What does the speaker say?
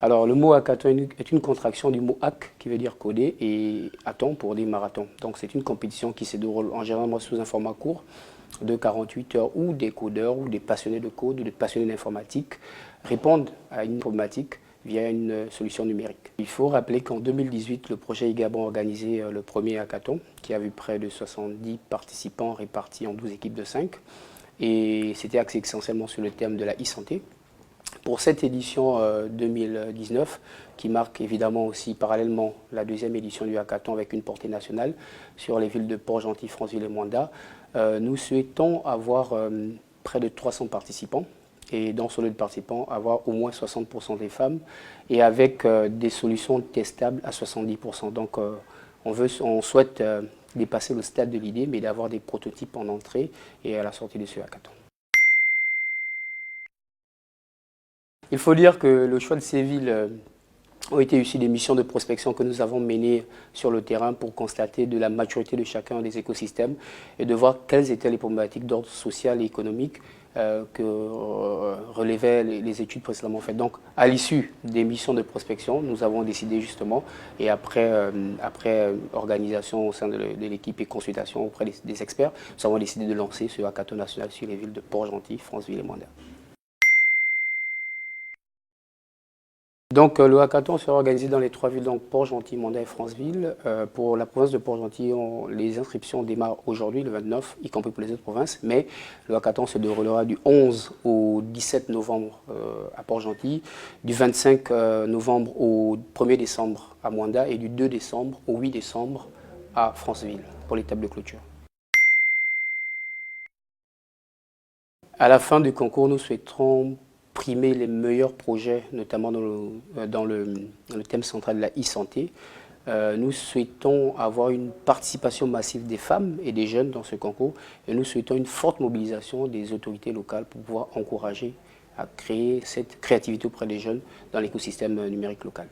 Alors, le mot hackathon est une contraction du mot hack, qui veut dire coder, et athon pour dire marathon. Donc, c'est une compétition qui se déroule en général sous un format court de 48 heures où des codeurs ou des passionnés de code ou des passionnés d'informatique répondent à une problématique via une solution numérique. Il faut rappeler qu'en 2018, le projet IGABON a organisé le premier hackathon qui a vu près de 70 participants répartis en 12 équipes de 5. Et c'était axé essentiellement sur le thème de la e-santé. Pour cette édition 2019, qui marque évidemment aussi parallèlement la deuxième édition du hackathon avec une portée nationale sur les villes de Port-Gentil, Franceville et Manda, nous souhaitons avoir près de 300 participants. Et dans ce lot de participants, avoir au moins 60% des femmes et avec des solutions testables à 70%. Donc on souhaite dépasser le stade de l'idée, mais d'avoir des prototypes en entrée et à la sortie de ce hackathon. Il faut dire que le choix de ces villes ont été issus des missions de prospection que nous avons menées sur le terrain pour constater de la maturité de chacun des écosystèmes et de voir quelles étaient les problématiques d'ordre social et économique que relevaient les études précédemment faites. Donc, à l'issue des missions de prospection, nous avons décidé justement, et après organisation au sein de l'équipe et consultation auprès des experts, nous avons décidé de lancer ce hackathon national sur les villes de Port-Gentil, Franceville et Manda. Donc le hackathon sera organisé dans les trois villes, donc Port-Gentil, Manda et Franceville. Pour la province de Port-Gentil, les inscriptions démarrent aujourd'hui, le 29, y compris pour les autres provinces, mais le hackathon se déroulera du 11 au 17 novembre à Port-Gentil, du 25 novembre au 1er décembre à Manda et du 2 décembre au 8 décembre à Franceville pour l'étape de clôture. À la fin du concours, nous souhaiterons primer les meilleurs projets, notamment dans le thème central de la e-santé. Nous souhaitons avoir une participation massive des femmes et des jeunes dans ce concours et nous souhaitons une forte mobilisation des autorités locales pour pouvoir encourager à créer cette créativité auprès des jeunes dans l'écosystème numérique local.